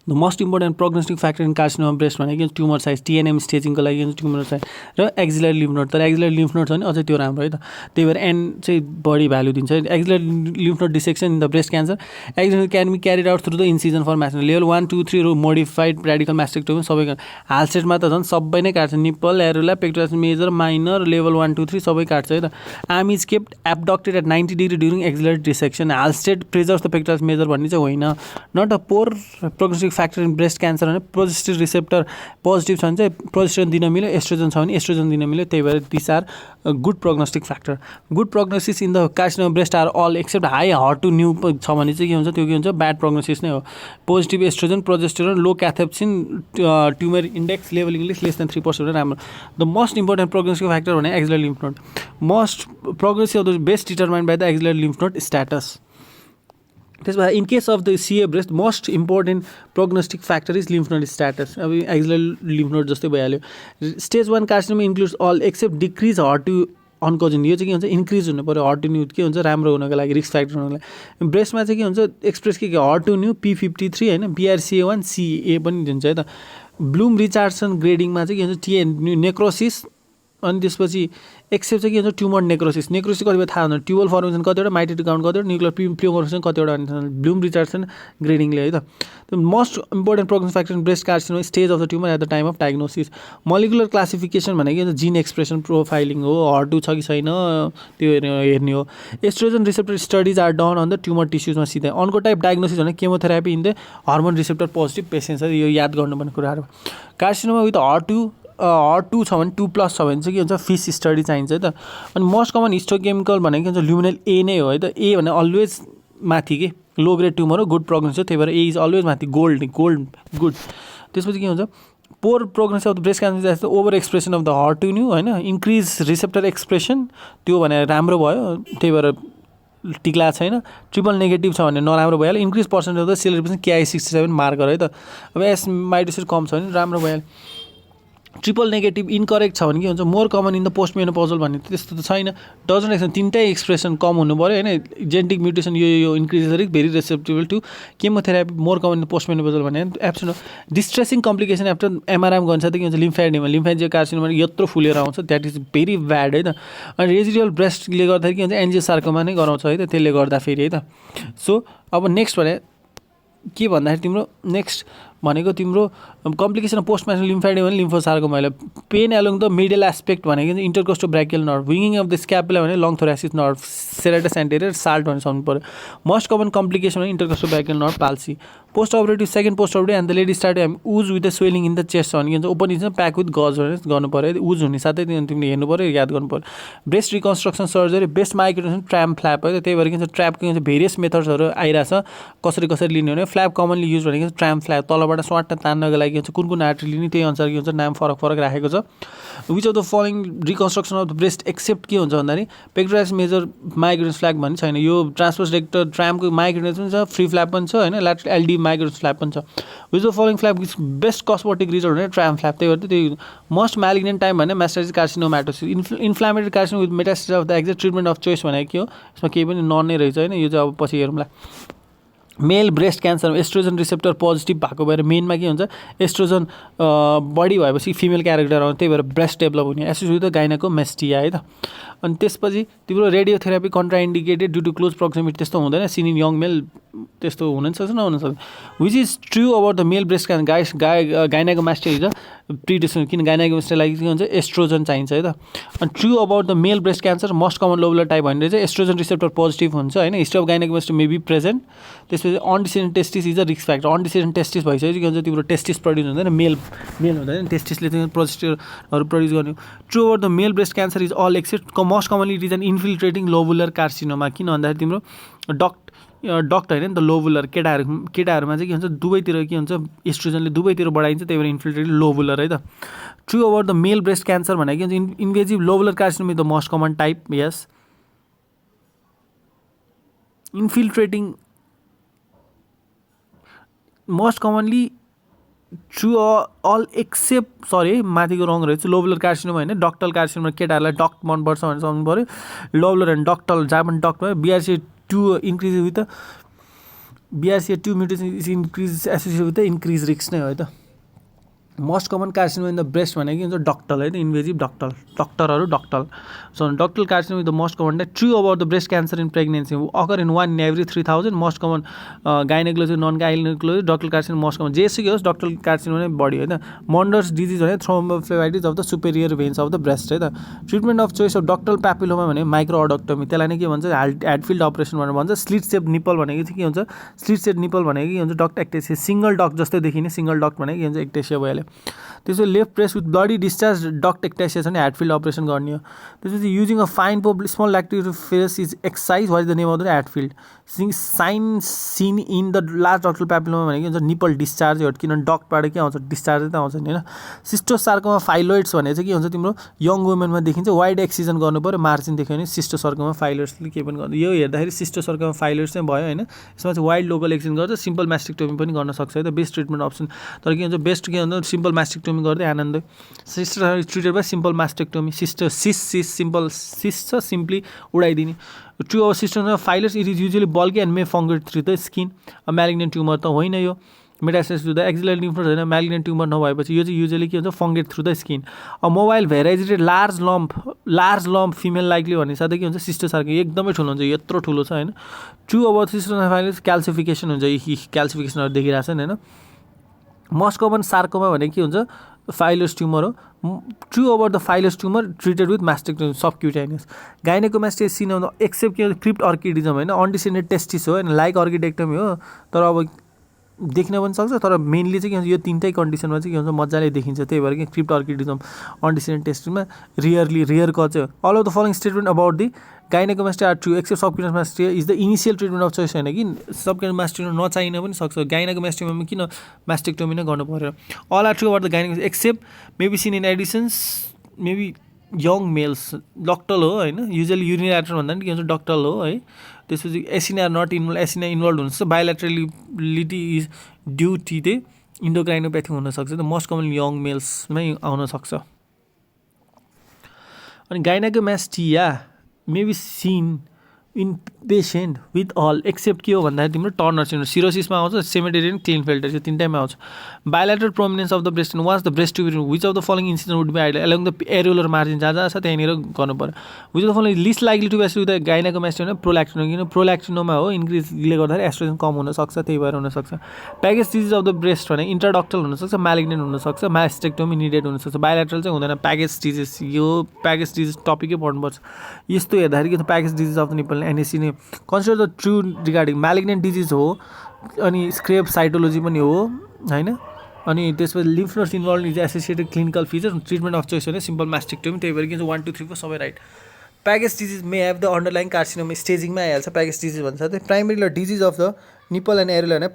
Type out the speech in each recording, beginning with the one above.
the most important prognostic factor in carcinoma breast भनेको tumour size टिएनएम स्टेजिङको लागि tumour size र axillary lymph node तर axillary lymph node छ भने अझै त्यो राम्रो है त त्यही भएर एन चाहिँ बढी भ्यालु दिन्छ axillary lymph node dissection in the breast cancer axillary can be carried out through the incision for mastectomy level 1 2 3 modified radical mastectomy सबै हालसेटमा त झन् सबै नै काट्छ nipple areola pectoralis major minor level 1 2 3 सबै काट्छ है त arm is kept abducted at 90 degree during axillary dissection Halsted preserves the pectoralis major भन्ने चाहिँ होइन not a pore prognostic factor in breast cancer भने प्रोजेस्टेरोन रिसेप्टर पोजिटिभ छ भने चाहिँ प्रोजेस्टेरोन दिन मिल्यो एस्ट्रोजन छ भने एस्ट्रोजन दिन मिल्यो त्यही भएर this are good prognostic factor good prognosis in the carcinoma breast are all except high her two new छ भने चाहिँ के हुन्छ त्यो के हुन्छ ब्याड प्रोग्नोसिस नै हो positive oestrogen progesterone low cathepsin tumour index level English less than 3% राम्रो the most important prognostic factor भने axillary lymph node most prognosis of the best determined by the axillary lymph node status त्यसमा in case of the CA breast most important prognostic factor is lymph node status अब axillary lymph node जस्तै भइहाल्यो stage 1 carcinoma includes all except decrease हट two oncogene यो चाहिँ के हुन्छ increase हुनु पऱ्यो हट टु न्यू के हुन्छ राम्रो हुनको लागि रिस्क फ्याक्टर हुनको लागि ब्रेस्टमा चाहिँ के हुन्छ एक्सप्रेस के हट टु न्यू P53 होइन BRCA1 CA पनि दिन्छ है त ब्लुम रिचार्डसन ग्रेडिङमा चाहिँ के हुन्छ टिए नेक्रोसिस अनि त्यसपछि एक्सेप्ट चाहिँ के हुन्छ ट्युमर नेक्रोसिस कति बेला थाहा हुँदैन ट्युबल फर्मेसन कतिवटा माइटोटिक काउन्ट कतिवटा न्युक्लियर प्रिमोर्फिसन कतिवटा ब्लुम रिचार्डसन ग्रेडिङले है त most important prognostic factor in breast carcinoma stage of the tumour at the time of diagnosis molecular classification भनेको जिन एक्सप्रेसन प्रोफाइलिङ हो हर्टु छ कि छैन त्यो हेर्ने हो oestrogen receptor studies are done on the tumour टिस्युजमा सिधै अर्को टाइप डायग्नोसिस भने chemotherapy in the hormone receptor positive patients यो याद गर्नुपर्ने कुराहरू कार्सिनोमा विथ हट2 छ भने 2+ छ भने चाहिँ के हुन्छ फिस स्टडी चाहिन्छ है त अनि मोस्ट कमन हिस्टोकेमिकल भनेको के हुन्छ ल्युमिनल ए नै हो है त ए भने अलवेज माथि के लो ग्रेड ट्युमर हो गुड प्रोग्नोसिस त्यही भएर ए इज अलवेज माथि गोल्ड गुड त्यसपछि के हुन्छ poor prognosis of the breast cancer overexpression of the हट टु न्यू होइन इन्क्रिज रिसेप्टर एक्सप्रेसन त्यो भने राम्रो भयो त्यही भएर टिक्ला छैन ट्रिपल नेगेटिभ छ भने नराम्रो भइहाल्यो increase percentage of the cell represent KI67 marker है त अब एस माइटोसिस कम छ भने राम्रो भइहाल्यो ट्रिपल नेगेटिभ इनकरेक्ट छ भने के हुन्छ more common in the postmenopausal भन्ने त्यस्तो त छैन डजन्ट एक्सन तिनटै एक्सप्रेसन कम हुनु पऱ्यो होइन जेनेटिक म्युटेसन यो increase risk very resectable to chemotherapy more common in the postmenopausal भने एब्सेन्ट हो डिस्ट्रेसिङ कम्प्लिकेसन आफ्टर MRM गर्छ त के हुन्छ लिम्फेडियम कार्सिनोमा यत्रो फुलेर आउँछ द्याट इज भेरी ब्याड है त अनि रेजिडियल ब्रेस्टले गर्दाखेरि के हुन्छ एन्जियोसार्कोमा नै गराउँछ है त त्यसले गर्दा फेरि है त सो अब नेक्स्ट भने के भन्दाखेरि तिम्रो नेक्स्ट भनेको तिम्रो complication of post muscular lymphoedema भने लिम्फोसार्कोमा अहिले pain along the middle aspect भनेको इन्टरकोस्टो ब्राकियल नर्भ विङिङ अफ द स्क्यापुला भने long thoracic nerve serratus anterior salt भने सक्नु पऱ्यो मोस्ट कमन कम्प्लिकेसन भने intercostobrachial nerve palsy postoperative second postoperative and the lady start was with the swelling in the chest भने के हुन्छ open is pack with गज भने गर्नु पऱ्यो उज हुने साथै तिमीले हेर्नु पऱ्यो याद गर्नु पऱ्यो ब्रेस्ट रिकन्स्ट्रक्सन सर्जरी बेस्ट माइक्रोसन ट्राम्प फ्ल्याप है त्यही भएर के हुन्छ ट्र्यापको हुन्छ भेरियस मेथड्सहरू आइरहेछ कसरी लिने भने फ्ल्याप कमनली युज भनेको ट्राम्प फ्ल्याप तलबाट स्वाट तान्नको लागि हुन्छ कुन आर्टरी लिने त्यही अनुसार के हुन्छ नाम फरक राखेको छ which of the following reconstruction of the breast except के हुन्छ भन्दाखेरि पेक्टोरालिस मेजर माइग्रेन्स फ्ल्याप भन्ने छैन यो ट्रान्सफर्स रेक्टर ट्राम्पको माइग्रेन्स पनि छ फ्री फ्ल्याप पनि छ होइन ल्याटरल एलडी माइग्रेन्स फ्ल्याप पनि छ which the following flap is best cosmetic result भने ट्राम्प फ्ल्याप त्यही भएर त्यो मोस्ट म्यालिग्नेन्ट टाइम भने metastatic carcinomatosis inflammatory carcino with metastasis of the exact treatment of choice भनेको के हो यसमा केही पनि नन नै रहेछ होइन यो चाहिँ अब पछि हेरौँला male breast cancer oestrogen receptor positive भएको भएर मेनमा के हुन्छ एस्ट्रोजन बढी भएपछि फिमेल क्यारेक्टर आउँछ त्यही भएर ब्रेस्ट डेभलप हुने एसोसिएटेड विथ द गाइनाकोमेस्टिया है त अनि त्यसपछि तिम्रो radiotherapy contraindicated due to close proximity त्यस्तो हुँदैन सिन इन यङ मेल त्यस्तो हुन सक्छ नहुन सक्छ which is true about the male breast cancer gynaecomastia is प्रिडिसन किन गाइनाकोमेस्टिया लागि के हुन्छ एस्ट्रोजन चाहिन्छ है त अनि true about the male breast cancer most common lobular type भनेर चाहिँ एस्ट्रोजन रिसेप्टर पोजिटिभ हुन्छ होइन history of gynaecomastia may be present त्यसपछि undescended testis is a risk factor undescended testis भइसक्यो के हुन्छ तिम्रो टेस्टिस प्रड्युस हुँदैन मेल हुँदैन टेस्टिसले चाहिँ प्रोजेस्टेरोनहरू प्रड्युस गर्ने true about the male breast cancer is all except most commonly it is an infiltrating lobular carcinoma किन भन्दाखेरि तिम्रो डक्ट होइन नि त लोबुलर केटाहरूमा चाहिँ के हुन्छ दुवैतिर के हुन्छ एस्ट्रोजनले दुवैतिर बढाइन्छ त्यही भएर इन्फिल्ट्रेटिङ लोबुलर है त true about the male breast cancer भनेको के हुन्छ invasive lobular carcinoma is the most common type यस infiltrating most commonly true all except sorry माथिको रङ रहेछ लोबुलर कार्सिनोमा होइन डक्टल कार्सिनोमा केटाहरूलाई डक्ट मनपर्छ भनेर सम्झनु पऱ्यो लोबुलर एन्ड डक्टल जहाँ पनि डक्ट भयो BRCA2 increase with BRCA2 mutation is increase associated with the increased risk नै हो है त most common carcinoma in the breast भनेको हुन्छ डक्टल है इन्भेजिभ डक्टरहरू ductal so ductal carcinoma is the most common true about the breast cancer in pregnancy occur in 1 in every 3000 most common gynaecology non gynaecology ductal carcinoma most common जेसुकै होस् डक्टल कार्सिनोमा नै बढी होइन मन्डर्स डिजिज भने thrombophlebitis of the superior veins of the breast है त treatment of choice of ductal papilloma भने माइक्रो अडक्टोमी त्यसलाई नै के भन्छ ह्याडफिल्ड अपरेसन भनेर भन्छ स्लिट सेप निपल भनेको चाहिँ के हुन्छ स्लिट सेप निपल भनेको के हुन्छ डक्ट एक्टेसिया सिङ्गल डक्ट जस्तै देखिने सिङ्गल डक्ट भनेको के हुन्छ एक्टेसिया भइहाल्यो त्यसपछि left breast with bloody discharge duct ectasia छ भने ह्याडफिल्ड अपरेसन गर्ने हो त्यसपछि युजिङ अ फाइन पोप small lactiferous is excise what is the name of the Hadfield sign seen in the last ductal papilloma भनेको हुन्छ निपल डिस्चार्ज हो किनभने डक्टबाट के आउँछ डिस्चार्ज त आउँछ नि होइन सिस्टोसार्कोमा फाइलोइड्स भने चाहिँ के हुन्छ तिम्रो यङ वुमेनमा देखिन्छ वाइड एक्सिजन गर्नु पऱ्यो मार्जिन देख्यो भने सिस्टोसार्कोमा फाइलोइड्सले के पनि गर्नु यो हेर्दाखेरि सिस्टोसार्कोमा फाइलोइड्स चाहिँ भयो होइन यसमा चाहिँ वाइड लोकल एक्सिजन गर्छ सिम्पल मास्टेक्टोमी पनि गर्न सक्छ है त बेस्ट ट्रिटमेन्ट अप्सन तर के हुन्छ बेस्ट के हुन्छ सिम्पल मास्टेक्टोमी गर्दै आनन्द sister treated by simple mastectomy simple छ सिम्पली उडाइदिने true of system phyllodes it is usually bulky and may fungate through the skin malignant tumour त होइन यो metastasis to the axillary lymph node होइन malignant tumour नभएपछि यो चाहिँ usually के हुन्छ fungate through the skin mobile भेराइजेटेड लार्ज लम्प फिमेल लाइकली भन्ने साथै के हुन्छ सिस्टोसार्को एकदमै ठुलो हुन्छ यत्रो ठुलो छ होइन ट्रु अब सिस्टम फाइलर्स क्याल्सिफिकेसन हुन्छ क्याल्सिफिकेसनहरू देखिरहेको छ नि होइन मोस्ट कमन सार्कोमा भनेको के हुन्छ फाइलस ट्युमर हो true about the phyllodes tumour treated with mastectomy subcutaneous gynaecomastia seen except के क्रिप्ट अर्किडिजम होइन अनडिसेन्डेड टेस्टिस हो होइन लाइक अर्किडेक्टमी हो तर अब देख्न पनि सक्छ तर मेनली चाहिँ के हुन्छ यो तिनटै कन्डिसनमा चाहिँ के हुन्छ मजाले देखिन्छ त्यही भएर कि क्रिप्ट अर्किडिजम अनडिसेन्डेड टेस्टिसमा rare cause all of the following statement about the gynaecomastia are true except subcutaneous mastectomy is the initial treatment of choice होइन कि सबक्युटेनियस मास्टिया नचाहिन पनि सक्छ गाइनेकोमास्टियामा किन मास्टेक्टोमी नै गर्नु पर्यो all are true about the gynaecomastia except maybe seen in Addison's maybe young males ductal हो होइन युजली युरिनेटर भन्दा पनि के हुन्छ डक्टल हो है त्यसपछि acini not involve acini involve हुनसक्छ bilaterality is due to the endocrinopathy हुनसक्छ त मोस्ट कमन यङ मेल्समै आउन सक्छ अनि gynaecomastia may be seen in patient with all except के हो भन्दाखेरि तिम्रो टर्नर सिन्ड्रोम सिरोसिसमा आउँछ सेमेटेरियन क्लिनफेल्टर यो तिनटैमा आउँछ bilateral prominence of the breast was the breast tube which of the following incident would be ideal along the areolar margin जहाँ छ त्यहाँनिर गर्नु पऱ्यो which of the following list likely to best with the gynaecomastia होइन prolactinoma किन प्रोल्याक्टिनोमा हो इन्क्रिजले गर्दाखेरि oestrogen कम हुनसक्छ त्यही भएर हुनसक्छ package disease of the breast भने इन्ट्राडक्टल हुनसक्छ म्यालिग्नेन्ट हुनसक्छ मास्टेक्टोमी निडेड हुनसक्छ बायोल्याटरल चाहिँ हुँदैन प्याकेज डिजिज यो प्याकेज डिजिज टपिकै पढ्नुपर्छ यस्तो हेर्दाखेरि के Paget's disease of the nipple NAC नै consider the true regarding malignant disease हो अनि स्क्रेप साइटोलोजी पनि हो होइन अनि त्यसपछि lymph nodes involve is associated clinical feature treatment of choice भने सिम्पल मास्टेक्टोमी त्यही भएर के हुन्छ 1 2 3 4 सबै right Paget's disease may have the underline carcinoma स्टेजिङमा आइहाल्छ प्याकेज डिजिज भन्छ त्यही primary disease of the nipple and areola होइन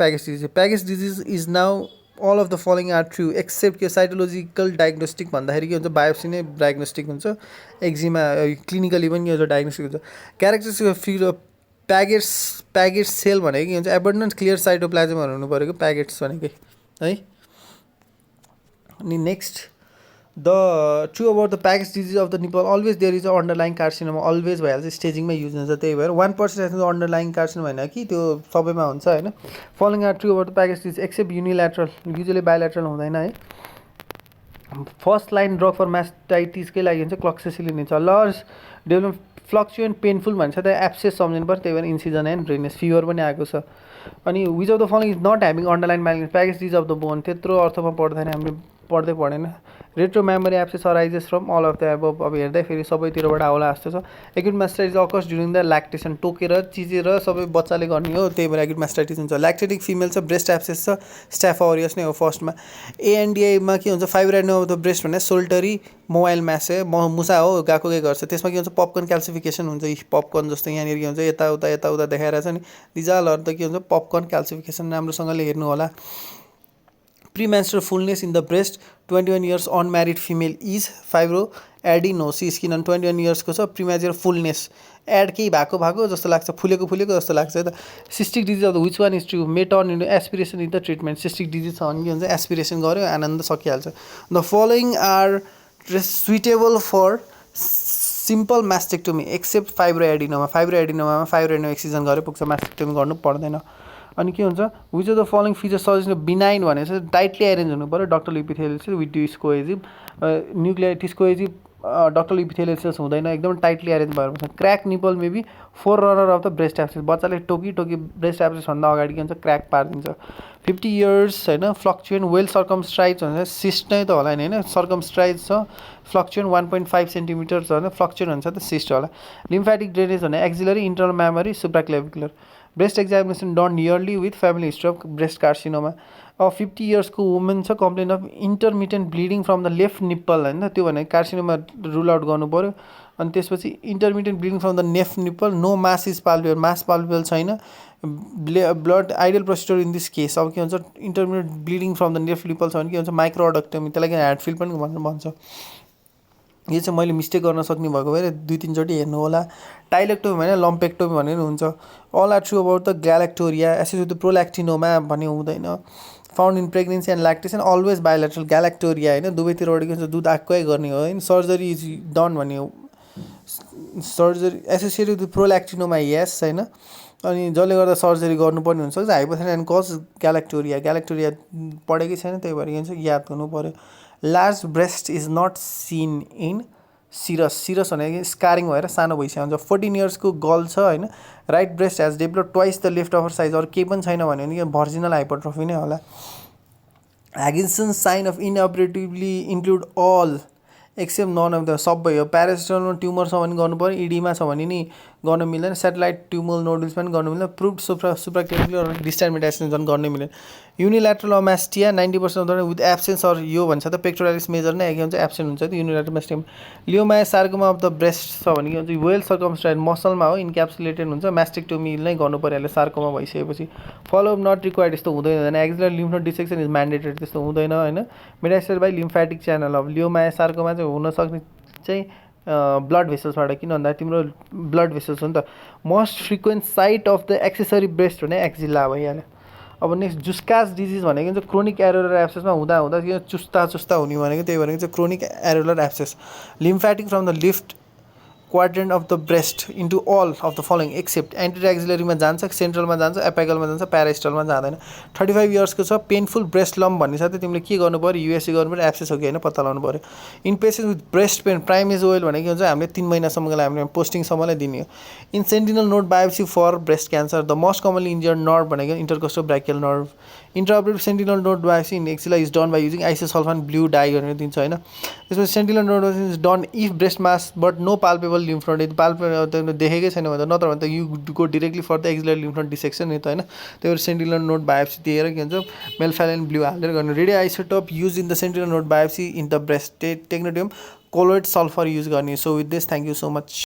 Paget's disease is now all of the following are true except के साइटोलोजिकल डायग्नोस्टिक भन्दाखेरि के हुन्छ बायोप्सी नै डायग्नोस्टिक हुन्छ एक्जिमा क्लिनिकली पनि के हुन्छ डायग्नोस्टिक हुन्छ characteristic of free Paget cell भनेको के हुन्छ एबन्डेन्ट क्लियर साइटोप्लाज्महरू हुनु परेको प्याकेट्स भनेकै है अनि next the true about the package disease of the nipple always there is a underlying carcinoma always भइहाल्छ स्टेजिङमै युज हुन्छ त्यही भएर 1% अन्डरलाइन कार्सिनोमा होइन कि त्यो सबैमा हुन्छ होइन following are true about the package disease except unilateral usually bilateral हुँदैन है फर्स्ट लाइन ड्रग फर मास्टाइटिसकै लागि हुन्छ क्लक्सेसिलिन हुन्छ लर्ज डेभलप फ्लक्चुएन्ट पेनफुल भन्छ त एब्सेस सम्झिनु पर्छ त्यही भएर इन्सिजन एन्ड ड्रेनेज फिभर पनि आएको छ अनि which of the following is not having underline malignant Paget's disease of the bone त्यत्रो अर्थमा पढ्दैन हामीले पढेन retromammary abscess arises from all of the अब हेर्दाखेरि सबैतिरबाट आउला जस्तो छ acute mastitis occurs during the lactation टोकेर चिजेर सबै बच्चाले गर्ने हो त्यही भएर एक्युट मास्टाइटिस हुन्छ ल्याक्टेटिक फिमेल छ ब्रेस्ट एब्सेस छ स्टाफ अरियस नै हो फर्स्टमा एएनडिआईमा के हुन्छ फाइब्रोइड अफ द ब्रेस्ट भने सोल्टरी मोबाइल म्यास मुसा हो गएको के गर्छ त्यसमा के हुन्छ पपकर्न क्याल्सिफिकेसन हुन्छ पपकर्न जस्तो यहाँनिर के हुन्छ यताउता देखाएर छ नि दिजालहरू त के हुन्छ पपकर्न क्याल्सिफिकेसन राम्रोसँगले हेर्नु होला premenstrual fullness in the breast 21 years unmarried female is fibroadenosis किनभने 21 years को छ प्रिमेच्योर फुलनेस एड केही भएको जस्तो लाग्छ फुलेको जस्तो लाग्छ है त cystic disease of the which one is true may turn into aspiration in the treatment cystic disease छ भने के हुन्छ एस्पिरेसन गऱ्यो आनन्द सकिहाल्छ the following are suitable for simple mastectomy except fibroadenoma fibroadenoma excision गरेर पुग्छ मास्टेक्टोमी गर्नु पर्दैन अनि के हुन्छ which of the following feature suggest benign भनेको चाहिँ टाइटली एरेन्ज हुनु पऱ्यो ductal epithelial with discohesive nuclear discohesive ductal epithelial sales हुँदैन एकदम टाइटली एरेन्ज भएर हुन्छ crack nipple maybe forerunner of the breast abscess बच्चाले टोकी ब्रेस्ट एब्सेसभन्दा अगाडि के हुन्छ क्र्याक पारिदिन्छ 50 इयर्स होइन फ्लक्चुएन्ट वेल सर्कमस्ट्राइज भन्छ सिस्ट नै त होला नि होइन सर्कमस्ट्राइज छ फ्लक्चुएन्ट 1.5 सेन्टिमिटर छ होइन फ्लक्चुएन्ट हुन्छ त सिस्ट होला लिम्फेटिक ड्रेनेज भने axillary internal mammary supraclavicular breast examination done early with family history of breast carcinoma अब 50 इयर्सको वुमेन छ complain of intermittent bleeding from the left nipple होइन त्यो भने कार्सिनोमा रुल आउट गर्नु पऱ्यो अनि त्यसपछि intermittent bleeding from the left nipple no mass is palpable mass palpable छैन blood ideal procedure in this case अब के हुन्छ intermittent bleeding from the left nipple छ भने के हुन्छ माइक्रोअडक्टमी त्यसलाई ह्याडफिल पनि भन्छ यो चाहिँ मैले मिस्टेक गर्न सक्ने भएको भएर 2-3चोटि हेर्नु होला टाइलेक्टोमी भने लम्पेक्टोमी भनेर हुन्छ all are true about the galactorrhoea associated with prolactinoma भन्ने हुँदैन found in pregnancy and lactation always bilateral galactorrhoea होइन दुवैतिरबाट के हुन्छ दुध आएकै गर्ने हो होइन सर्जरी इज डन भन्ने हो सर्जरी एसोसिएटेड विथ प्रोल्याक्टिनोमा यस होइन अनि जसले गर्दा सर्जरी गर्नुपर्ने हुनसक्छ हाइपोथाइरोइड एन्ड कज ग्यालेक्टोरिया पढेकै छैन त्यही भएर के हुन्छ याद गर्नु पऱ्यो large breast is not seen in cirrhosis भनेको स्कारिङ भएर सानो भइसक्यो हुन्छ 14 इयर्सको गर्ल छ होइन right breast has develop twice the left offer size अरू केही पनि छैन भन्यो भने भर्जिनल हाइपरट्रोफी नै होला Higginson sign of intraoperatively include all except none of the सबै हो प्यारासिटमल ट्युमर छ भने गर्नु पऱ्यो इडीमा छ भने नि गर्न मिल्दैन सेटेलाइट ट्युमल नोडल्स पनि गर्नु मिल्दैन प्रुभ सुप्राक्लेभिकुलर डिस्टाइल मेटास्टेसिस झन् गर्नै मिल्दैन unilateral amastia 90% of the with absence or यो भन्छ त पेक्टोरालिस मेजर नै के हुन्छ एब्सेन्ट हुन्छ त unilateral अमास्टिया लियोमाया sarcoma of the breast छ भने के हुन्छ वेल सर्कमस्ट्राइड मसलमा हो इन्क्याप्सुलेटेड हुन्छ मास्टेक्टोमी नै गर्नु पऱ्यो अहिले सार्कोमा भइसकेपछि फलोअप नट रिक्वायर्ड यस्तो हुँदैन एक्जिलर लिम्फ नोड डिसेक्सन इज म्यान्डेटेड त्यस्तो हुँदैन होइन मेटास्टेसिस बाई लिम्फेटिक च्यानल अब लियोमाया सार्कोमा चाहिँ हुनसक्ने चाहिँ ब्लड भेसल्सबाट किन भन्दा तिम्रो ब्लड भेसल्स हो नि त most frequent site of the accessory breast भने एक्जिला भइहाल्यो अब नेक्स्ट जुस्कास डिजिज भनेको चाहिँ क्रोनिक एरुलर एब्सेसमा हुँदा के चुस्ता हुने भनेको त्यही भनेको चाहिँ chronic areolar abscess lymphatic from the left quadrant of the breast into all of the following except anterior एक्जिलरीमा जान्छ सेन्ट्रलमा जान्छ एपाइकलमा जान्छ प्यारास्टलमा जाँदैन 35 इयर्सको छ पेनफुल ब्रेस्ट लम्प भन्ने साथै तिमीले के गर्नु पऱ्यो युएसए गर्नु पऱ्यो एब्सेस हो कि होइन पत्ता लगाउनु पऱ्यो in patient with breast pain primrose oil भनेको के हुन्छ हामीले 3 महिनासम्मको लागि हामीले पोस्टिङसम्मलाई दिने हो in sentinel node biopsy for breast cancer the most commonly injured nerve भनेको intercostal brachial nerve intraoperative sentinel node biopsy in axilla is done by using isosulfan blue dye भनेर दिन्छ होइन त्यसपछि sentinel node is done if breast mass but no palpable lymph node यदि palpable देखेकै छैन भने नत्र भने त you go directly for the axillary lymph node dissection नि त होइन त्यही भएर सेन्टिनल नोड बायोप्सी दिएर के हुन्छ मेल्फाइलिन ब्लू हालेर गर्ने radioisotope use in the sentinel node biopsy in the breast technetium colloid sulphur use गर्ने so with this thank you so much